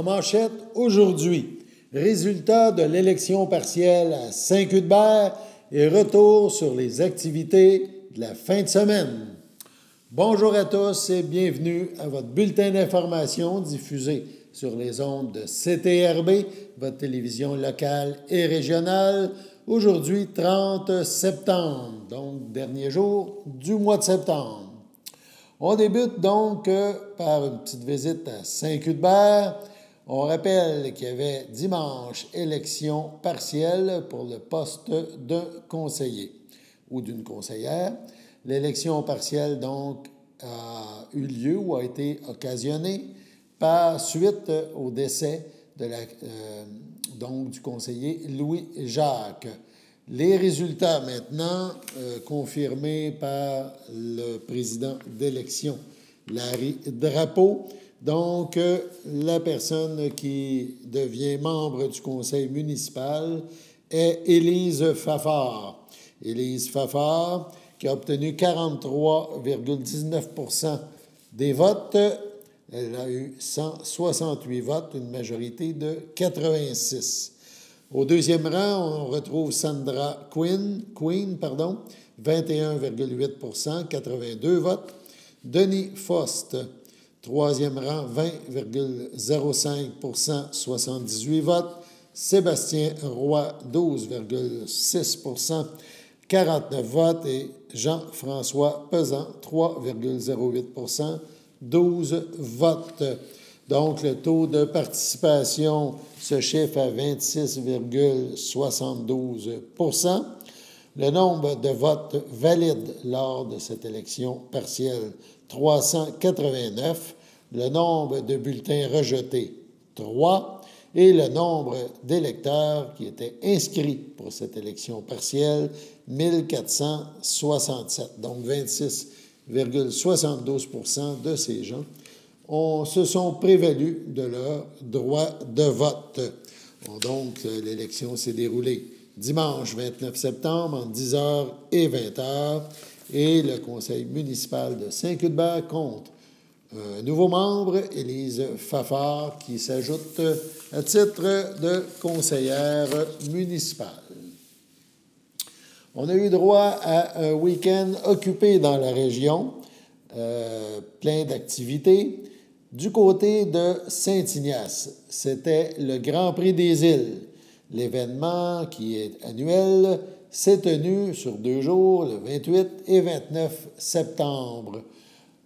manchette aujourd'hui, résultat de l'élection partielle à Saint-Cuthbert et retour sur les activités de la fin de semaine. Bonjour à tous et bienvenue à votre bulletin d'information diffusé sur les ondes de CTRB, votre télévision locale et régionale, aujourd'hui 30 septembre, donc dernier jour du mois de septembre. On débute donc par une petite visite à Saint-Cuthbert. On rappelle qu'il y avait dimanche élection partielle pour le poste d'un conseiller ou d'une conseillère. L'élection partielle donc a eu lieu ou a été occasionnée par suite au décès de du conseiller Louis-Jacques. Les résultats maintenant confirmés par le président d'élection, Larry Drapeau. Donc, la personne qui devient membre du conseil municipal est Élise Fafard. Élise Fafard, qui a obtenu 43,19 % des votes. Elle a eu 168 votes, une majorité de 86. Au deuxième rang, on retrouve Sandra Queen, 21,8 %, 82 votes. Denis Faust, troisième rang, 20,05 %, 78 votes. Sébastien Roy, 12,6 %, 49 votes. Et Jean-François Pesan, 3,08 %, 12 votes. Donc, le taux de participation se chiffre à 26,72 %. Le nombre de votes valides lors de cette élection partielle, 389. Le nombre de bulletins rejetés, 3. Et le nombre d'électeurs qui étaient inscrits pour cette élection partielle, 1467. Donc, 26,72 % de ces gens se sont prévalus de leur droit de vote. Donc, l'élection s'est déroulée dimanche 29 septembre entre 10h et 20h et le conseil municipal de Saint-Cuthbert compte un nouveau membre, Élise Fafard, qui s'ajoute à titre de conseillère municipale. On a eu droit à un week-end occupé dans la région, plein d'activités. Du côté de Saint-Ignace, c'était le Grand Prix des Îles. L'événement, qui est annuel, s'est tenu sur 2 jours, le 28 et 29 septembre.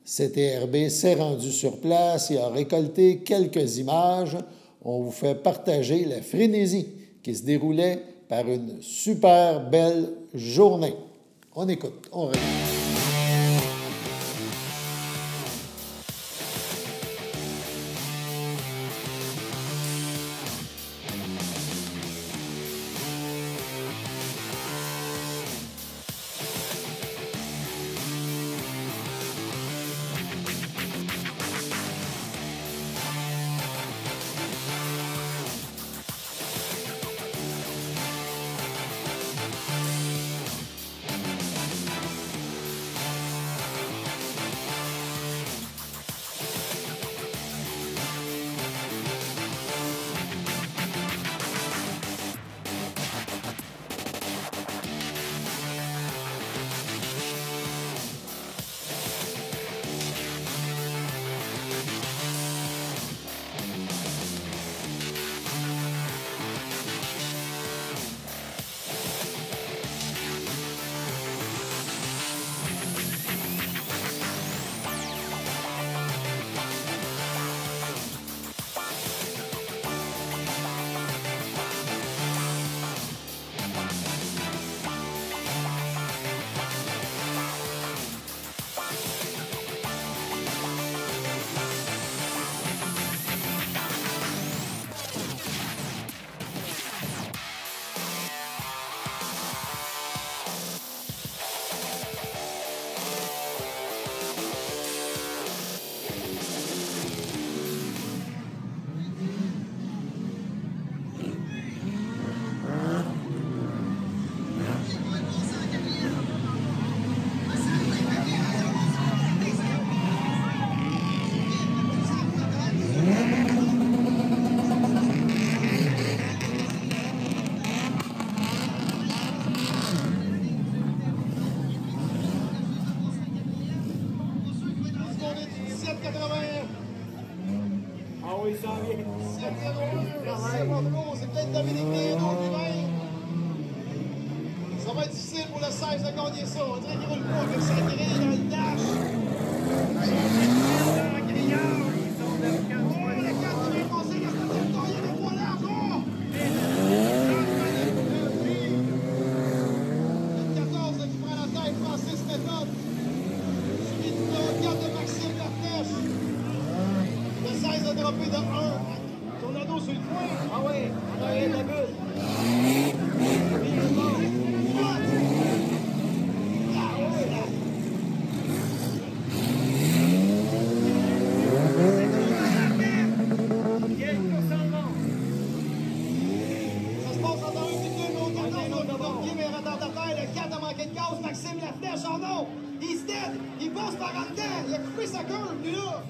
CTRB s'est rendu sur place et a récolté quelques images. On vous fait partager la frénésie qui se déroulait par une super belle journée. On écoute, on regarde. il s'en vient. 7-0-2, c'est peut-être Dominique Léon qui mène. Ça va être difficile pour le 16 de gagner ça. On dirait qu'il roule pas avec sa grille dans le dash. Dans la grillage, ils sont de 4 Oh, le 4 qui vient passer la statique, il y a des points larges. Oh! Le 14 qui prend la tête, Francis Méthode. Suivi du 4 de Maxime Laflèche. Le 16 a droppé de 1. Tornado sur le coin. Ah ouais, en arrière de la bulle. Puis le bord. Maxime Laflèche, oh non! He's dead! Il passe par en dedans! Il a coupé sa curve, lui là!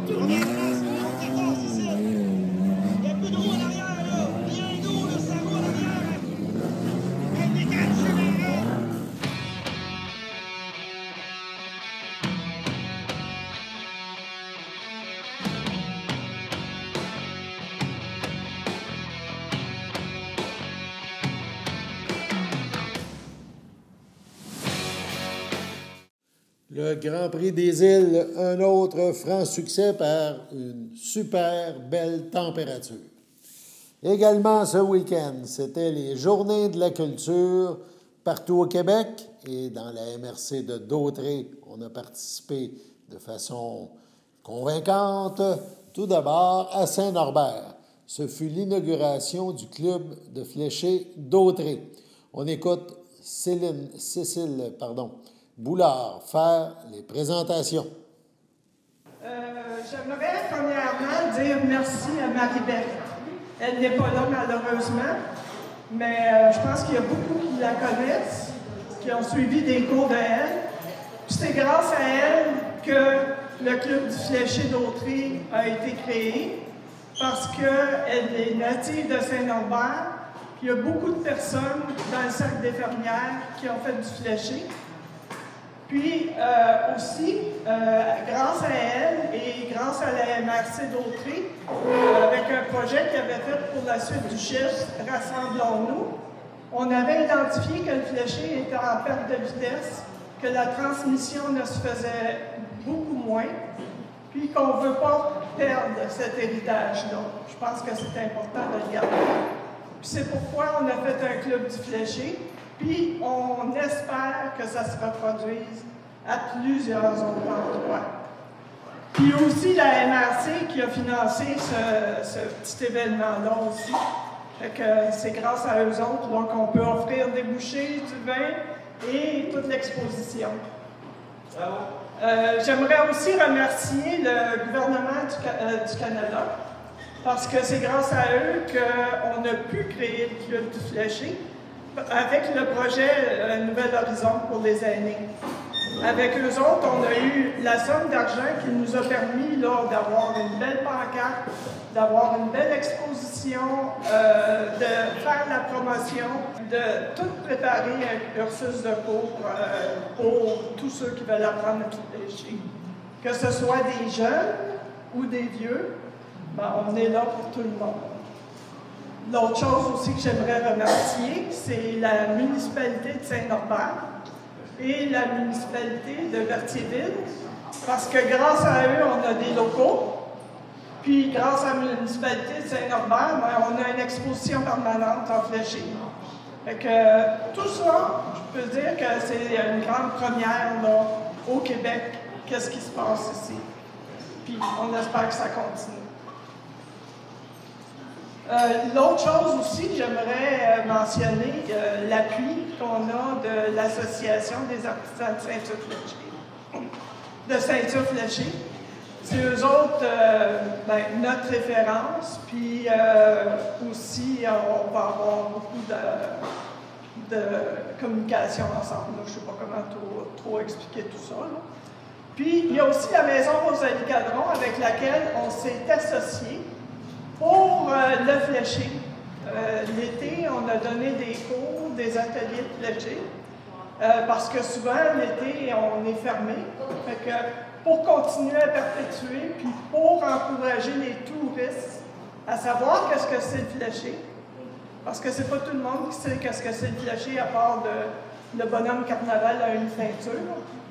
On est en face, on est au 14 ici! Il n'y a plus de roue en arrière, là! Bien d'eau, là, sa roue en arrière! Un décalage général! Le Grand Prix des Îles, un autre franc succès par une super belle température. Également ce week-end, c'était les Journées de la culture partout au Québec et dans la MRC de Dautré, on a participé de façon convaincante. Tout d'abord, à Saint-Norbert, ce fut l'inauguration du club de fléchés Dautré. On écoute Cécile Boulard faire les présentations. J'aimerais premièrement dire merci à Marie-Belle. Elle n'est pas là malheureusement, mais je pense qu'il y a beaucoup qui la connaissent, qui ont suivi des cours de elle. Puis c'est grâce à elle que le Club du Fléché d'Autré a été créé, parce qu'elle est native de Saint-Norbert. Puis il y a beaucoup de personnes dans le cercle des fermières qui ont fait du fléché. Puis aussi, grâce à elle et grâce à la MRC d'Autré, avec un projet qu'elle avait fait pour la suite du chiffre « Rassemblons-nous », on avait identifié que le fléché était en perte de vitesse, que la transmission ne se faisait beaucoup moins, puis qu'on ne veut pas perdre cet héritage-là. Je pense que c'est important de le garder. Puis c'est pourquoi on a fait un club du fléché. Puis, on espère que ça se reproduise à plusieurs autres endroits. Puis aussi, la MRC qui a financé ce petit événement-là aussi. Fait que c'est grâce à eux autres qu'on peut offrir des bouchées, du vin et toute l'exposition. J'aimerais aussi remercier le gouvernement du Canada, parce que c'est grâce à eux qu'on a pu créer le Club du Fléché, avec le projet Nouvel Horizon pour les aînés. Avec eux autres, on a eu la somme d'argent qui nous a permis d'avoir une belle pancarte, d'avoir une belle exposition, de faire la promotion, de tout préparer un cursus de cours pour tous ceux qui veulent apprendre à flécher. Que ce soit des jeunes ou des vieux, ben, on est là pour tout le monde. L'autre chose aussi que j'aimerais remercier, c'est la municipalité de Saint-Norbert et la municipalité de Berthierville, parce que grâce à eux, on a des locaux, puis grâce à la municipalité de Saint-Norbert, ben, on a une exposition permanente en fléché. Fait que tout ça, je peux dire que c'est une grande première là, au Québec, qu'est-ce qui se passe ici. Puis on espère que ça continue. L'autre chose aussi, j'aimerais mentionner l'appui qu'on a de l'Association des artisans de ceinture-fléchée. C'est eux autres notre référence, puis aussi on va avoir beaucoup de communication ensemble. Là. Je ne sais pas comment trop expliquer tout ça. Là. Puis il y a aussi la Maison Rosalie Cadron avec laquelle on s'est associé pour le fléché. L'été, on a donné des cours, des ateliers de fléché, parce que souvent, l'été, on est fermé. Fait que pour continuer à perpétuer, puis pour encourager les touristes à savoir qu'est-ce que c'est le fléché. Parce que c'est pas tout le monde qui sait qu'est-ce que c'est le fléché à part le bonhomme carnaval à une ceinture.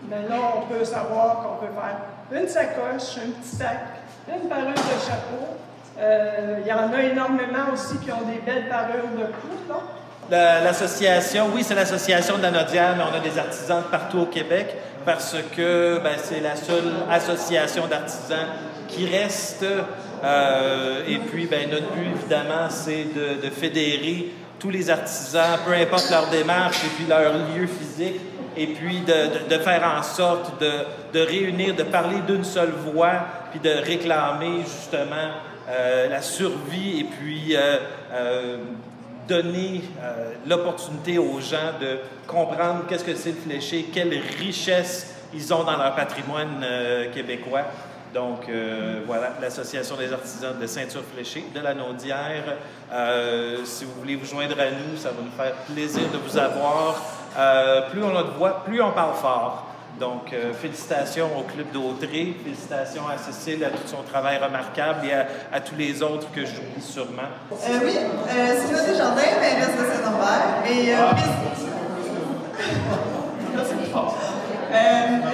Mais là, on peut savoir qu'on peut faire une sacoche, un petit sac, une parure de chapeau. Il y en a énormément aussi qui ont des belles parures de cou, là. L'association, oui, c'est l'association de la Nodière, mais on a des artisans partout au Québec parce que c'est la seule association d'artisans qui reste. Et puis, notre but, évidemment, c'est de fédérer tous les artisans, peu importe leur démarche et puis leur lieu physique, et puis de faire en sorte de réunir, de parler d'une seule voix, puis de réclamer justement la survie et puis donner l'opportunité aux gens de comprendre qu'est-ce que c'est le fléché, quelle richesse ils ont dans leur patrimoine québécois. Donc, voilà, l'Association des artisans de ceinture fléchée de la Naudière. Si vous voulez vous joindre à nous, ça va nous faire plaisir de vous avoir. Plus on a de voix, plus on parle fort. Donc, félicitations au Club d'Autrey, félicitations à Cécile, à tout son travail remarquable et à tous les autres que j'oublie sûrement. Oui, Sylvain Desjardins, mairesse de Saint-Norbert. Et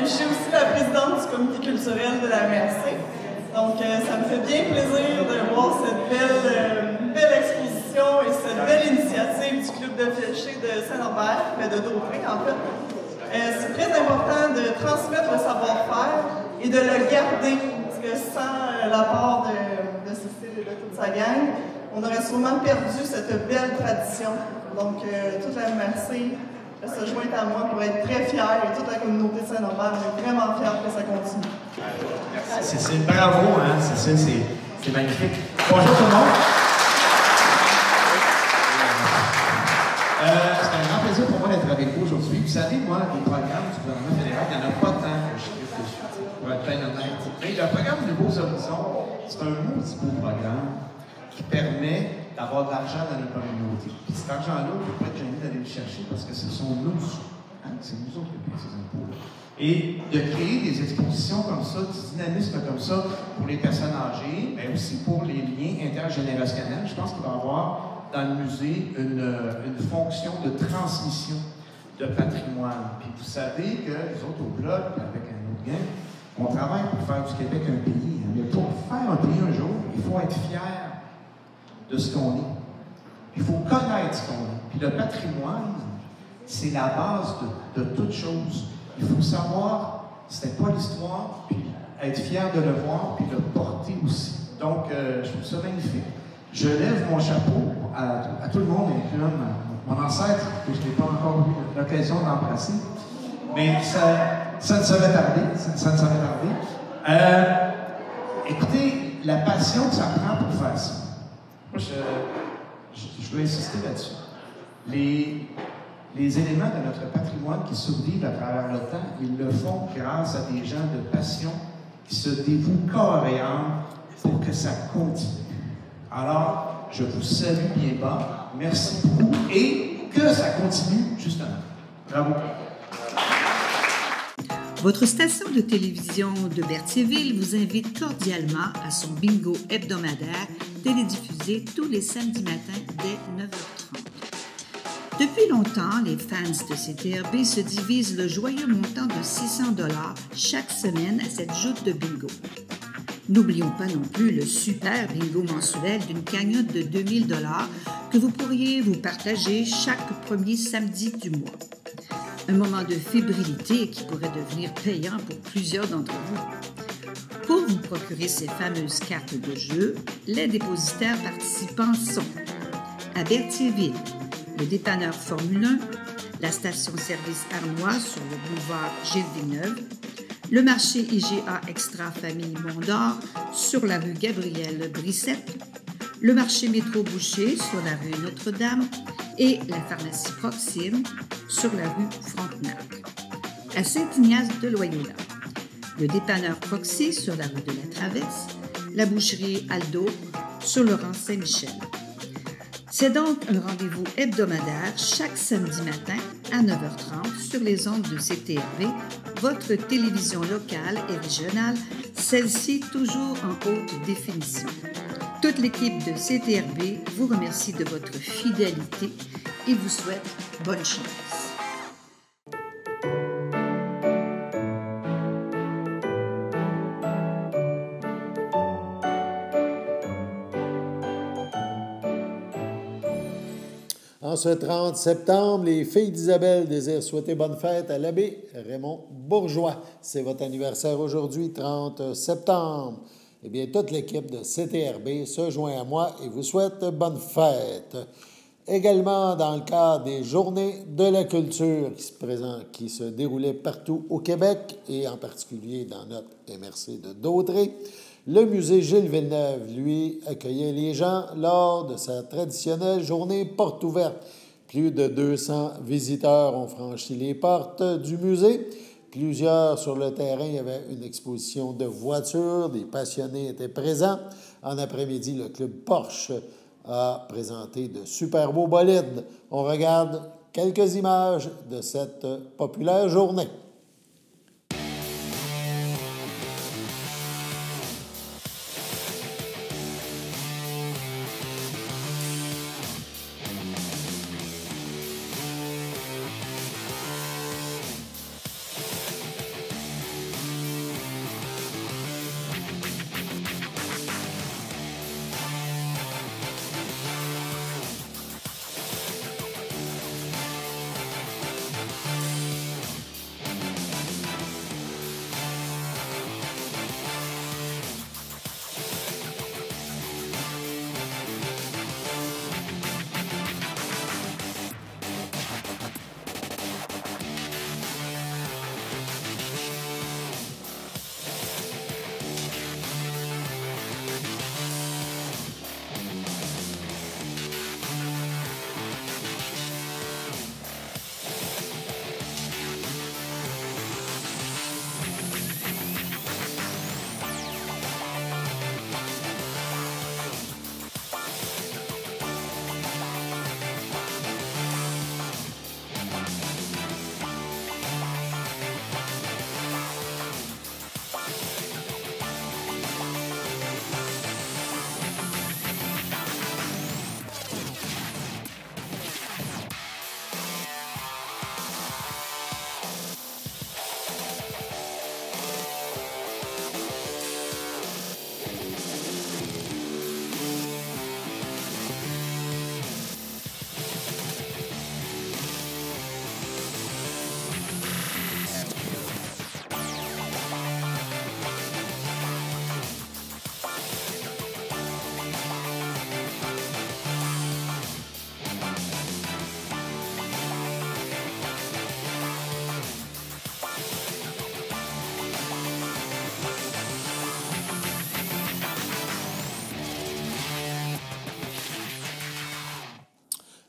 je suis aussi la présidente du comité culturel de la MRC. Donc, ça me fait bien plaisir de voir cette belle exposition et cette belle initiative du Club de fléché de Saint-Norbert, mais de Dautrey en fait. C'est très important de transmettre le savoir-faire et de le garder, parce que sans l'apport de Cécile et de toute sa gang, on aurait sûrement perdu cette belle tradition. Donc, toute la MRC se joint à moi pour être très fière, et toute la communauté de Saint-Norbert, on est vraiment fiers que ça continue. Merci Cécile, bravo, hein, Cécile, c'est magnifique. Bonjour tout le monde. C'est un grand plaisir pour moi d'être avec vous aujourd'hui. Vous savez, moi, les programmes du gouvernement fédéral, il n'y en a pas tant que je tripe dessus, pour être bien honnête. Mais le programme Nouveaux Horizons, c'est un maudit beau programme qui permet d'avoir de l'argent dans notre communauté. Puis cet argent-là, on ne peut pas être gêné d'aller le chercher parce que ce sont nous. Hein? C'est nous autres qui payons ces impôts. Et de créer des expositions comme ça, du dynamisme comme ça pour les personnes âgées, mais aussi pour les liens intergénérationnels, je pense qu'il va y avoir dans le musée une fonction de transmission de patrimoine. Puis vous savez que les autres au Bloc, avec un autre gang, on travaille pour faire du Québec un pays. Mais pour faire un pays un jour, il faut être fier de ce qu'on est. Il faut connaître ce qu'on est. Puis le patrimoine, c'est la base de toute chose. Il faut savoir c'était quoi l'histoire, puis être fier de le voir, puis le porter aussi. Donc, je trouve ça magnifique. Je lève mon chapeau à tout le monde, incluant mon ancêtre, que je n'ai pas encore eu l'occasion d'embrasser. Mais ça ne saurait tarder. Ça ne saurait tarder. Écoutez, la passion que ça prend pour faire ça. Moi, je veux insister là-dessus. Les éléments de notre patrimoine qui survivent à travers le temps, ils le font grâce à des gens de passion qui se dévouent corps et âme pour que ça continue. Alors, je vous salue bien bas. Merci beaucoup. Et que ça continue, justement. Bravo. Votre station de télévision de Berthierville vous invite cordialement à son bingo hebdomadaire télédiffusé tous les samedis matins dès 9h30. Depuis longtemps, les fans de CTRB se divisent le joyeux montant de 600 $ chaque semaine à cette joute de bingo. N'oublions pas non plus le super bingo mensuel d'une cagnotte de 2000 $ que vous pourriez vous partager chaque premier samedi du mois. Un moment de fébrilité qui pourrait devenir payant pour plusieurs d'entre vous. Pour vous procurer ces fameuses cartes de jeu, les dépositaires participants sont à Berthierville, le dépanneur Formule 1, la station-service Arnois sur le boulevard Gilles Villeneuve, le marché IGA Extra Famille Mont-d'Or sur la rue Gabriel Brissette, le marché Métro Boucher sur la rue Notre-Dame et la pharmacie Proxime sur la rue Frontenac. À Saint-Ignace de Loyola, le dépanneur Proxy sur la rue de la Traverse, la boucherie Aldo sur le rang Saint-Michel. C'est donc un rendez-vous hebdomadaire chaque samedi matin à 9h30 sur les ondes de CTRB, votre télévision locale et régionale, celle-ci toujours en haute définition. Toute l'équipe de CTRB vous remercie de votre fidélité et vous souhaite bonne chance. En ce 30 septembre, les filles d'Isabelle désirent souhaiter bonne fête à l'abbé Raymond Bourgeois. C'est votre anniversaire aujourd'hui, 30 septembre. Eh bien, toute l'équipe de CTRB se joint à moi et vous souhaite bonne fête. Également, dans le cadre des Journées de la culture qui se déroulaient partout au Québec et en particulier dans notre MRC de Dautré, le musée Gilles Villeneuve, lui, accueillait les gens lors de sa traditionnelle journée porte ouverte. Plus de 200 visiteurs ont franchi les portes du musée. Plusieurs sur le terrain, il y avait une exposition de voitures, des passionnés étaient présents. En après-midi, le club Porsche a présenté de super beaux bolides. On regarde quelques images de cette populaire journée.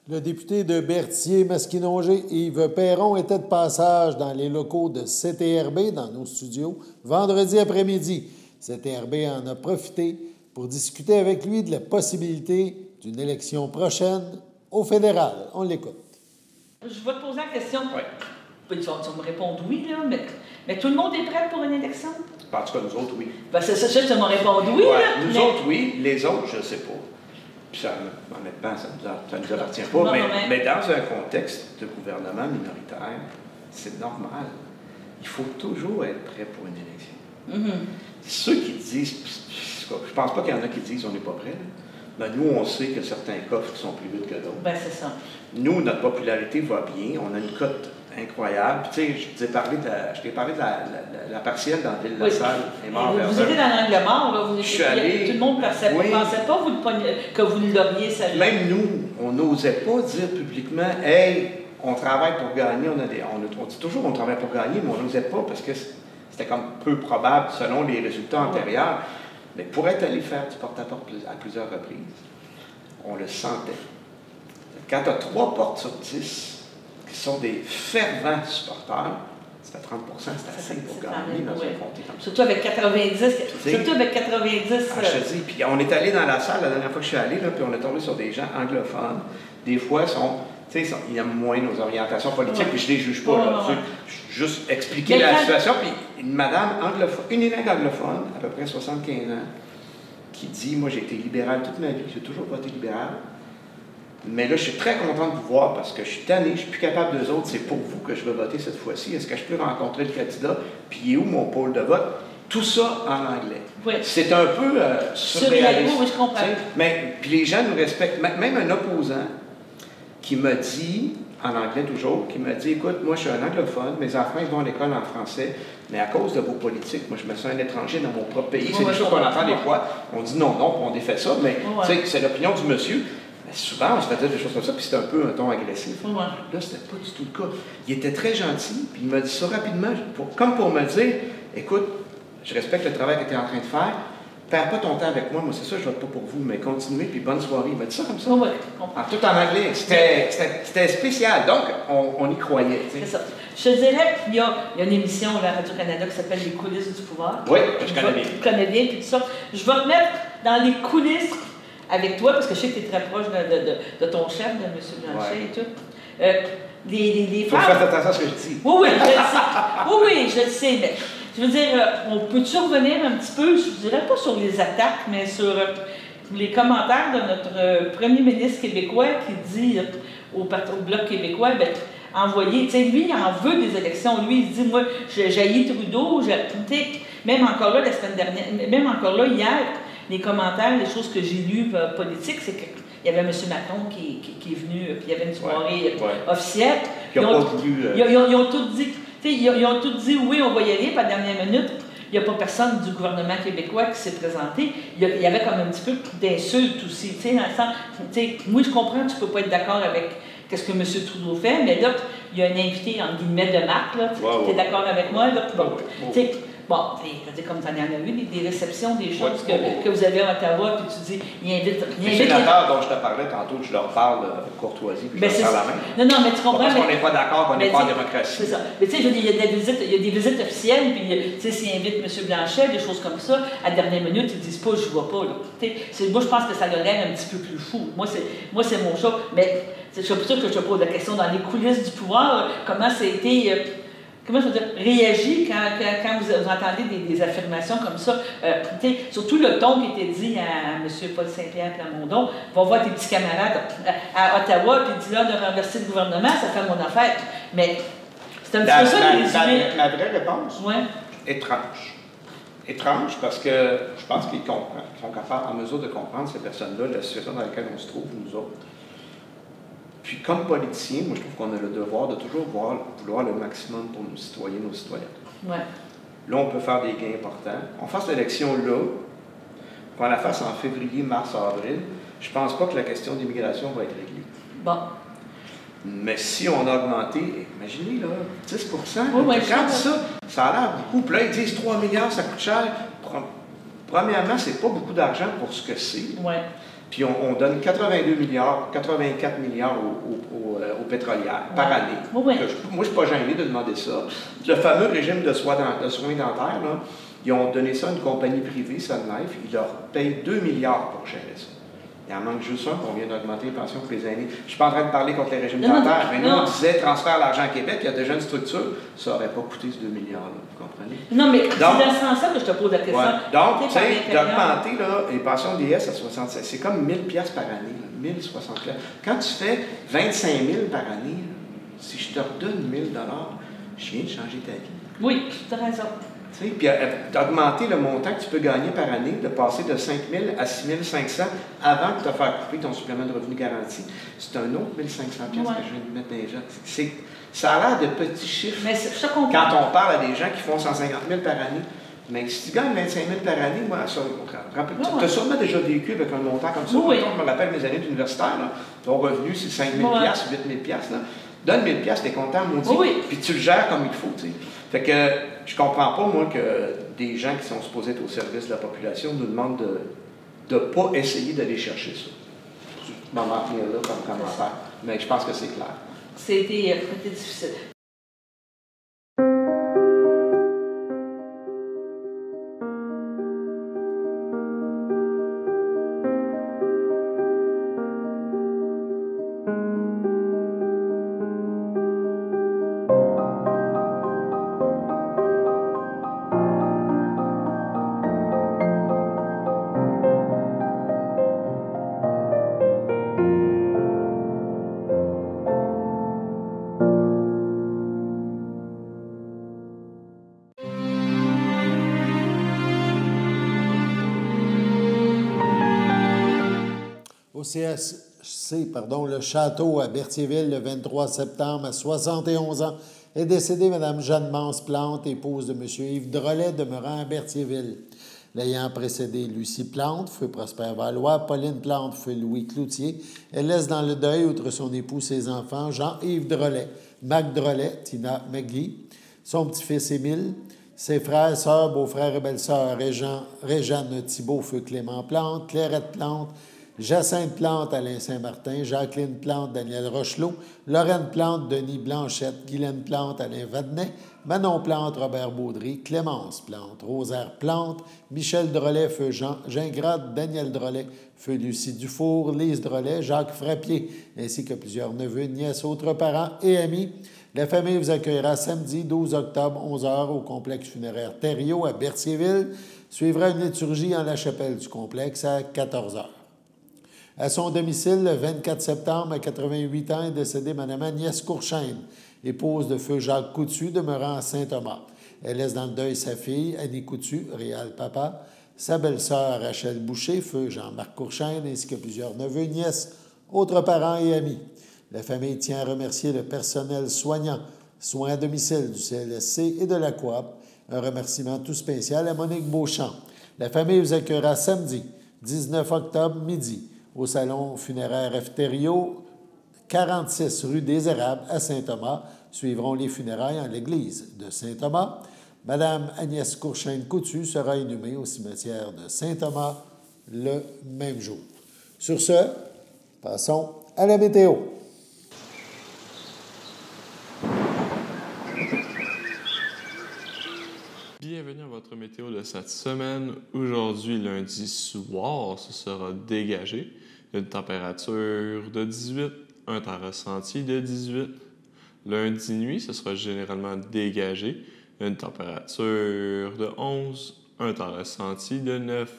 Le député de Berthier-Masquinongé, Yves Perron, était de passage dans les locaux de CTRB, dans nos studios, vendredi après-midi. CTRB en a profité pour discuter avec lui de la possibilité d'une élection prochaine au fédéral. On l'écoute. Je vais te poser la question. Oui. Tu vas me répondre oui, là, mais tout le monde est prêt pour une élection? En tout cas, nous autres, oui. Ben, c'est ça, tu m'as répondu oui. Ouais, Là, nous autres, oui. Les autres, je ne sais pas. Puis ça, honnêtement, ça ne nous appartient pas. Non, mais dans un contexte de gouvernement minoritaire, c'est normal. Il faut toujours être prêt pour une élection. Ceux qui disent, je pense pas qu'il y en a qui disent on n'est pas prêt, mais nous, on sait que certains coffres sont plus vite que d'autres. Ben, c'est ça. Nous, notre popularité va bien. On a une cote incroyable. Tu sais, je t'ai parlé de la partielle dans Ville-la-Salle. Vous étiez dans l'angle mort, là. Vous étiez, tout le monde ne pensait pas que vous l'auriez salué. Même nous, on n'osait pas dire publiquement « Hey, on travaille pour gagner. » On dit toujours qu'on travaille pour gagner, mais on n'osait pas parce que c'était comme peu probable selon les résultats antérieurs. Mais pour être allé faire du porte-à-porte à plusieurs reprises, on le sentait. Quand tu as 3 portes sur 10 qui sont des fervents supporters, C'était 30 c'est assez pour gagner dans un comté comme ça. Surtout avec 90. Surtout avec 90. Je te dis, puis on est allé dans la salle la dernière fois que je suis allé, là, puis on est tombé sur des gens anglophones. Des fois, ils aiment moins nos orientations politiques, puis je les juge pas. Là, juste expliquer la situation. Puis une madame anglophone, unilingue anglophone, à peu près 75 ans, qui dit, moi j'ai été libéral toute ma vie, j'ai toujours voté libéral. Mais là, je suis très content de vous voir parce que je suis tanné, je ne suis plus capable d'eux autres, c'est pour vous que je vais voter cette fois-ci. Est-ce que je peux rencontrer le candidat? Puis il est où mon pôle de vote? Tout ça en anglais. Oui. C'est un peu surréaliste. Oui, je comprends. Mais puis les gens nous respectent. Même un opposant qui m'a dit, en anglais toujours, qui m'a dit, écoute, moi je suis un anglophone, mes enfants ils vont à l'école en français, mais à cause de vos politiques, moi je me sens un étranger dans mon propre pays. C'est des choses qu'on entend des fois. On dit non, puis on défait ça, mais c'est l'opinion du monsieur. Mais souvent, on se fait dire des choses comme ça, puis c'était un peu un ton agressif. Là, c'était pas du tout le cas. Il était très gentil, puis il m'a dit ça rapidement, comme pour me dire, écoute, je respecte le travail que tu es en train de faire, perds pas ton temps avec moi, c'est ça, je vote pas pour vous, mais continuez, puis bonne soirée. Il m'a dit ça comme ça. Tout en anglais. C'était spécial, donc on y croyait. C'est ça. Je te dirais qu'il y a une émission à Radio-Canada qui s'appelle Les coulisses du pouvoir. Oui, je connais bien. Je connais bien, puis tout ça. Je vais te mettre dans les coulisses avec toi, parce que je sais que tu es très proche de ton chef, de M. Blanchet et tout. Les faut faire attention à ce que je dis. Oui, je le sais. Oui, je le sais, mais je veux dire, on peut-tu revenir un petit peu, je dirais pas sur les attaques, mais sur les commentaires de notre premier ministre québécois qui dit au Bloc québécois, ben, envoyer, tu sais, lui, il en veut des élections. Lui, il se dit, moi, j'haïs Trudeau, même encore là, la semaine dernière, même encore là, hier, les commentaires, les choses que j'ai lues politiques, c'est qu'il y avait M. Macron qui est venu, puis il y avait une soirée officielle. Ils ont tout dit. Ils ont tous dit oui, on va y aller, puis à la dernière minute, il n'y a pas personne du gouvernement québécois qui s'est présenté. Il y avait comme un petit peu d'insultes aussi. Dans le sens, moi, je comprends que tu ne peux pas être d'accord avec ce que M. Trudeau fait, mais là, il y a un invité, en guillemets, de marque, là, tu es d'accord avec moi? Là, bon, comme tu en as eu, des réceptions, des choses que vous avez à Ottawa, puis tu dis, il invite les sénateurs dont je te parlais tantôt, je leur parle courtoisie, puis je leur parle la main. Non, mais tu comprends. Parce qu'on n'est pas d'accord, qu'on n'est pas en démocratie. C'est ça. Mais tu sais, il y a des visites officielles, puis tu sais, s'ils invitent M. Blanchet, des choses comme ça, à la dernière minute, ils disent pas, je ne vois pas. Moi, je pense que ça leur l'air un petit peu plus fou. Moi, c'est mon choix. Mais c'est pour ça que je te pose la question dans les coulisses du pouvoir, comment ça a été. Comment je veux dire, réagit quand vous entendez des affirmations comme ça. Surtout le ton qui était dit à M. Paul Saint-Pierre Plamondon, va voir tes petits camarades à Ottawa, puis dis là de renverser le gouvernement, ça fait mon affaire. Mais c'est un petit peu ça le résumé. Ma vraie réponse? Ouais. Étrange. Étrange parce que je pense qu'ils comprennent, qu'ils sont capables, en mesure de comprendre ces personnes-là, la situation dans laquelle on se trouve, nous autres. Puis, comme politicien, moi, je trouve qu'on a le devoir de toujours vouloir le maximum pour nos citoyens, nos citoyennes. Ouais. Là, on peut faire des gains importants. On fasse l'élection là, qu'on la fasse en février, mars, avril. Je ne pense pas que la question d'immigration va être réglée. Bon. Mais si on a augmenté, imaginez, là, 10 oui, quand ça a l'air beaucoup. Puis là, ils disent 3 milliards, ça coûte cher. Premièrement, c'est pas beaucoup d'argent pour ce que c'est. Ouais. Puis on donne 82 milliards, 84 milliards aux pétrolières par année. Oui. Moi, je ne suis pas gêné de demander ça. Le fameux régime de soins dentaires, là, ils ont donné ça à une compagnie privée, Sun Life. Ils leur payent 2 milliards pour gérer ça. Il en manque juste un, qu'on vient d'augmenter les pensions pour les aînés. Je ne suis pas en train de parler contre les régimes dentaires, mais nous, on disait transfert l'argent à Québec, il y a déjà une structure, ça n'aurait pas coûté ce 2 milliards-là, vous comprenez? Non, mais c'est dans ce sens-là que je te pose la question. Ouais. Donc, tu sais, d'augmenter les pensions DS à 67, c'est comme 1 000 par année, 1 060 $. Quand tu fais 25 000 par année, si je te redonne 1 000 $, je viens de changer ta vie. Oui, tu as raison. Puis d'augmenter le montant que tu peux gagner par année, de passer de 5 000 à 6 500 avant de te faire couper ton supplément de revenu garanti. C'est un autre 1 500 $ que je viens de mettre dans les gens. Ça a l'air de petits chiffres. Mais je comprends. Quand on parle à des gens qui font 150 000 par année, mais si tu gagnes 25 000 par année, moi, ça, tu as sûrement déjà vécu avec un montant comme ça. Oui. Je me rappelle mes années d'universitaire. Ton revenu, c'est 5 000 $, 8 000 $. Donne 1 000 $, t'es content, maudit. Oui. Puis tu le gères comme il faut. T'sais. Fait que je comprends pas, moi, que des gens qui sont supposés être au service de la population nous demandent de ne pas essayer d'aller chercher ça. Je m'en tenir là comme commentaire, mais je pense que c'est clair. C'était difficile. CHC, le château à Berthierville, le 23 septembre, à 71 ans, est décédée Mme Jeanne Mance-Plante, épouse de M. Yves Drolet, demeurant à Berthierville. L'ayant précédé Lucie Plante, feu Prosper Valois, Pauline Plante, feu Louis Cloutier. Elle laisse dans le deuil, outre son époux, ses enfants, Jean-Yves Drolet, Mac Drolet, Tina McGee, son petit-fils Émile, ses frères, sœurs, beaux-frères et belles-sœurs, Réjeanne Thibault, feu Clément Plante, Clairette Plante, Jacinthe Plante, Alain Saint-Martin, Jacqueline Plante, Daniel Rochelot, Lorraine Plante, Denis Blanchette, Guylaine Plante, Alain Vadnet, Manon Plante, Robert Baudry, Clémence Plante, Rosaire Plante, Michel Drolet, feu Jean Gingrade, Daniel Drolet, feu Lucie Dufour, Lise Drolet, Jacques Frappier, ainsi que plusieurs neveux, nièces, autres parents et amis. La famille vous accueillera samedi 12 octobre, 11h, au complexe funéraire Thériault à Berthierville. Suivra une liturgie en la chapelle du complexe à 14h. À son domicile, le 24 septembre, à 88 ans, est décédée Mme Agnès Courchaine, épouse de feu Jacques Coutu, demeurant à Saint-Thomas. Elle laisse dans le deuil sa fille, Annie Coutu, réal papa, sa belle-sœur Rachel Boucher, feu Jean-Marc Courchaine, ainsi que plusieurs neveux, nièces, autres parents et amis. La famille tient à remercier le personnel soignant, soins à domicile du CLSC et de la Coop. Un remerciement tout spécial à Monique Beauchamp. La famille vous accueillera samedi, 19 octobre, midi, au salon funéraire F. Thériault, 46 rue des Érables à Saint-Thomas. Suivront les funérailles en l'église de Saint-Thomas. Madame Agnès Courchaine-Coutu sera inhumée au cimetière de Saint-Thomas le même jour. Sur ce, passons à la météo. Bienvenue à votre météo de cette semaine. Aujourd'hui, lundi soir, ce sera dégagé. Une température de 18, un temps ressenti de 18. Lundi nuit, ce sera généralement dégagé. Une température de 11, un temps ressenti de 9.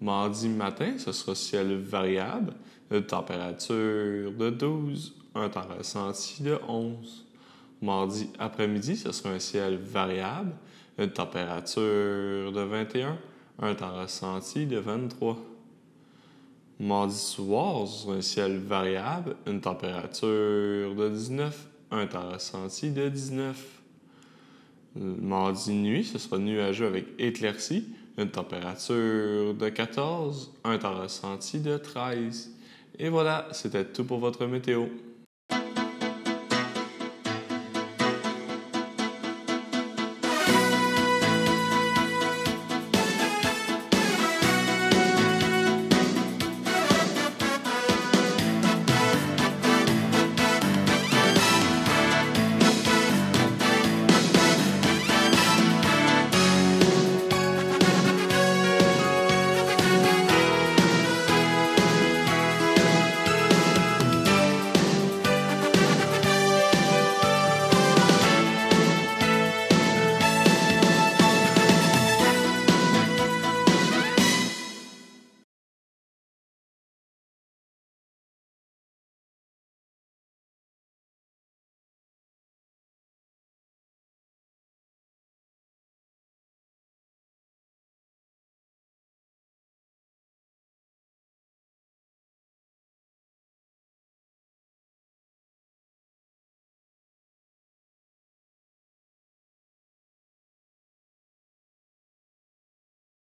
Mardi matin, ce sera ciel variable. Une température de 12, un temps ressenti de 11. Mardi après-midi, ce sera un ciel variable. Une température de 21, un temps ressenti de 23. Mardi soir, ce sera un ciel variable, une température de 19, un temps ressenti de 19. Mardi nuit, ce sera nuageux avec éclaircie, une température de 14, un temps ressenti de 13. Et voilà, c'était tout pour votre météo.